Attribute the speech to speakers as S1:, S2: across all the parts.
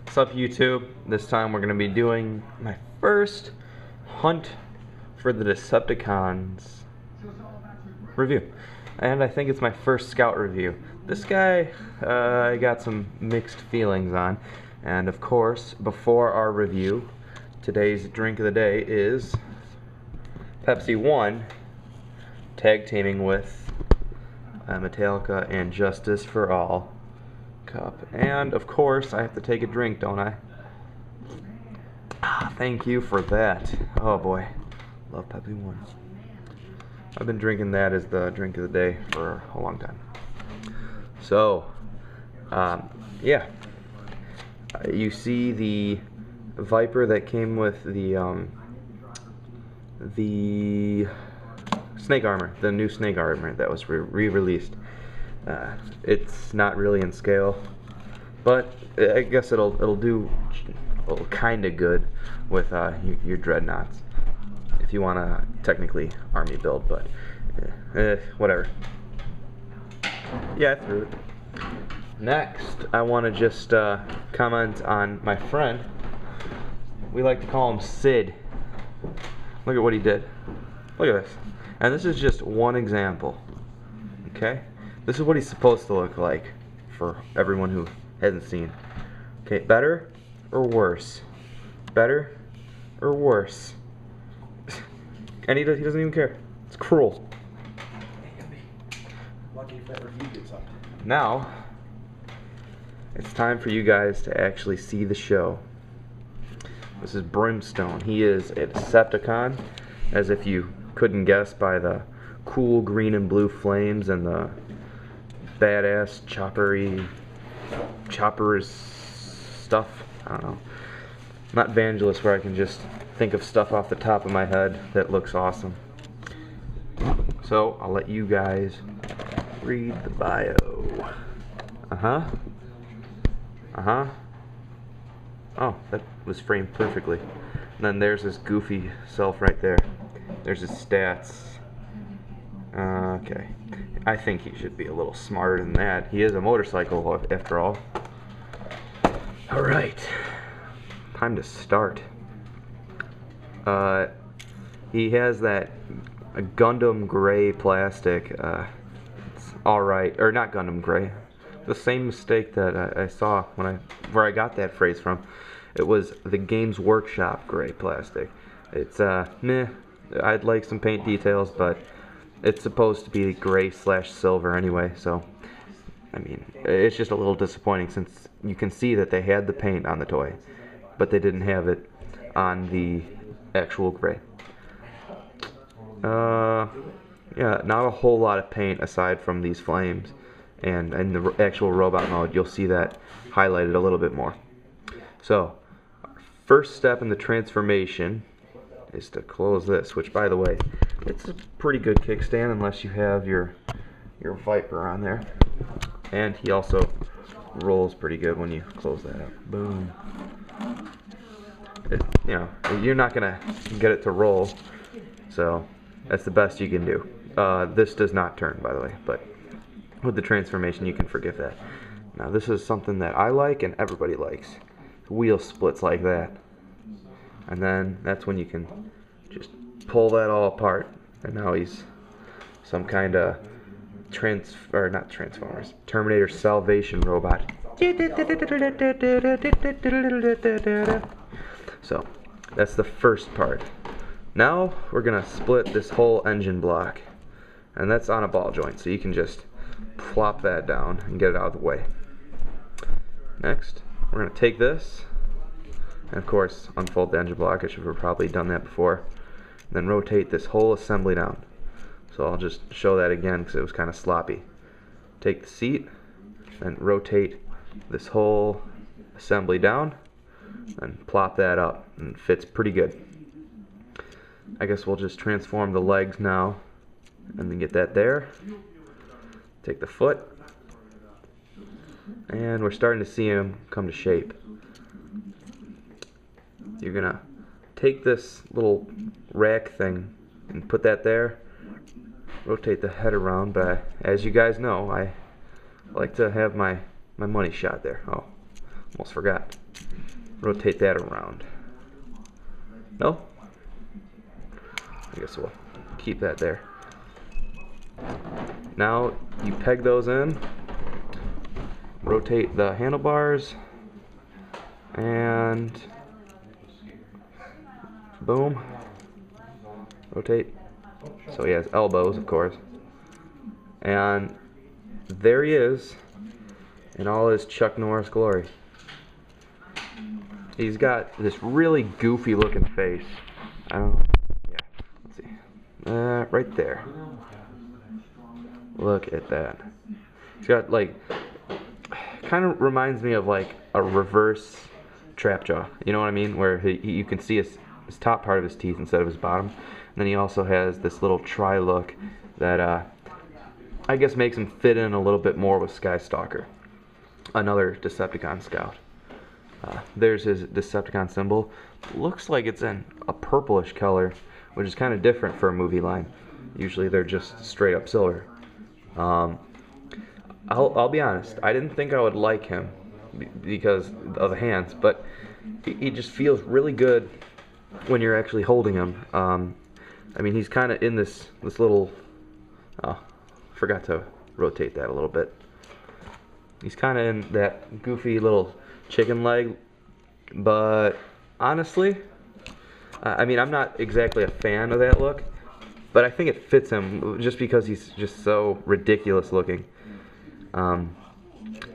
S1: What's up, YouTube? This time we're going to be doing my first hunt for the Decepticons review. And I think it's my first scout review. This guy, I got some mixed feelings on. And of course, before our review, today's drink of the day is Pepsi 1 tag teaming with Metallica and Justice for All cup. And of course I have to take a drink, don't I? Thank you for that. Oh boy, love Pepsi 1. I've been drinking that as the drink of the day for a long time. So yeah, you see the Viper that came with the snake armor, the new snake armor that was re-released. It's not really in scale, but I guess it'll do kind of good with your dreadnoughts if you want to technically army build, but whatever. Yeah, I threw it. Next, I want to just comment on my friend. We like to call him Sid. Look at what he did. Look at this. And this is just one example. Okay? This is what he's supposed to look like for everyone who hasn't seen. Okay, better or worse? Better or worse? And he doesn't even care. It's cruel.
S2: Lucky if that review gets up.
S1: Now, it's time for you guys to actually see the show. This is Brimstone. He is a Decepticon, as if you couldn't guess by the cool green and blue flames and the badass choppers stuff. I don't know. I'm not Vangelist where I can just think of stuff off the top of my head that looks awesome. So I'll let you guys read the bio. Oh, that was framed perfectly. And then there's this goofy self right there. There's his stats. Okay. I think he should be a little smarter than that. He is a motorcycle, after all. Alright. Time to start. He has that Gundam gray plastic. It's alright. Or not Gundam gray. The same mistake that I saw where I got that phrase from. It was the Games Workshop gray plastic. It's meh. I'd like some paint details, but it's supposed to be gray/silver anyway, so I mean, it's just a little disappointing since you can see that they had the paint on the toy, but they didn't have it on the actual gray. Yeah, not a whole lot of paint aside from these flames, and in the actual robot mode you'll see that highlighted a little bit more. So, our first step in the transformation is to close this, which, by the way, it's a pretty good kickstand unless you have your Viper on there. And he also rolls pretty good when you close that up. Boom. You know, you're not gonna get it to roll, so that's the best you can do. This does not turn, by the way, but with the transformation you can forgive that. Now this is something that I like and everybody likes. Wheel splits like that. And then that's when you can just pull that all apart. And now he's some kind of Terminator Salvation robot. So that's the first part. Now we're gonna split this whole engine block, and that's on a ball joint, so you can just plop that down and get it out of the way. Next, we're gonna take this, and of course unfold the engine block. I should have probably done that before. And then rotate this whole assembly down. So I'll just show that again because it was kind of sloppy. Take the seat and rotate this whole assembly down and plop that up, and it fits pretty good. I guess we'll just transform the legs now and then get that there. Take the foot, and we're starting to see him come to shape. You're gonna take this little rack thing and put that there, rotate the head around, but as you guys know, I like to have my money shot there. Oh, almost forgot. rotate that around. No? I guess we'll keep that there. Now you peg those in, rotate the handlebars, and boom, rotate. So he has elbows, of course. And there he is in all his Chuck Norris glory. He's got this really goofy looking face. I don't know. Yeah, let's see. Right there. Look at that. He's got like, kind of reminds me of like a reverse trap jaw. You know what I mean? Where you can see his top part of his teeth instead of his bottom. And then he also has this little tri look that I guess makes him fit in a little bit more with Skystalker, another Decepticon scout. There's his Decepticon symbol. Looks like it's in a purplish color, which is kind of different for a movie line. Usually they're just straight up silver. I'll be honest, I didn't think I would like him because of the hands, but he just feels really good when you're actually holding him. I mean, he's kind of in this little, forgot to rotate that a little bit. He's kind of in that goofy little chicken leg, but honestly, I mean, I'm not exactly a fan of that look, but I think it fits him just because he's just so ridiculous looking.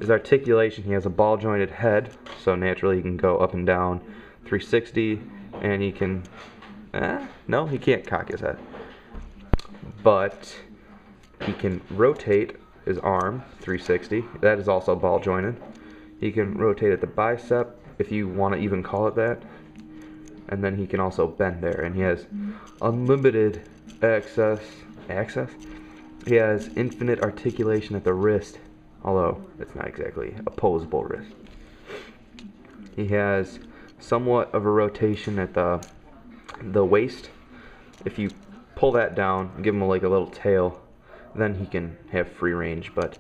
S1: His articulation, he has a ball jointed head, so naturally he can go up and down 360, and he can, no, he can't cock his head, but he can rotate his arm 360. That is also ball jointed. He can rotate at the bicep, if you want to even call it that, and then he can also bend there, and he has unlimited access. He has infinite articulation at the wrist, although it's not exactly opposable wrist. He has somewhat of a rotation at the waist. If you pull that down, give him like a little tail, then he can have free range. But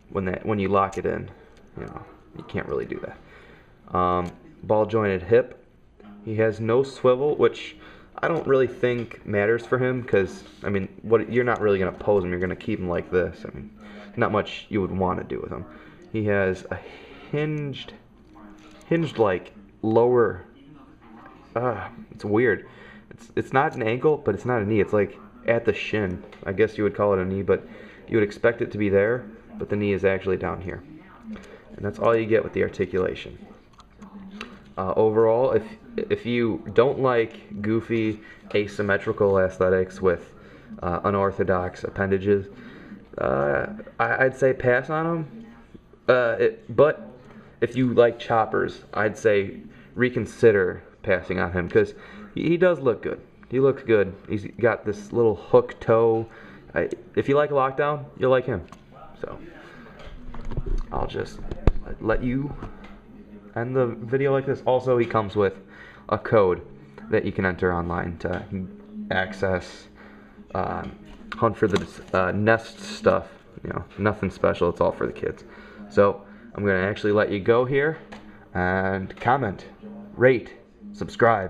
S1: when you lock it in, you know, you can't really do that. Ball jointed hip. He has no swivel, which I don't really think matters for him, because I mean, you're not really gonna pose him. You're gonna keep him like this. I mean, not much you would want to do with him. He has a hinged like lower. It's weird. It's not an ankle, but it's not a knee. It's like at the shin. I guess you would call it a knee, but you would expect it to be there, but the knee is actually down here. And that's all you get with the articulation. Overall, if you don't like goofy, asymmetrical aesthetics with unorthodox appendages, I'd say pass on them. But if you like choppers, I'd say reconsider passing on him, because he does look good. He looks good. He's got this little hook toe. If you like Lockdown, you'll like him. So I'll just let you end the video like this. Also, he comes with a code that you can enter online to access hunt for the nest stuff. You know, nothing special. It's all for the kids. So I'm gonna actually let you go here and comment, rate, subscribe.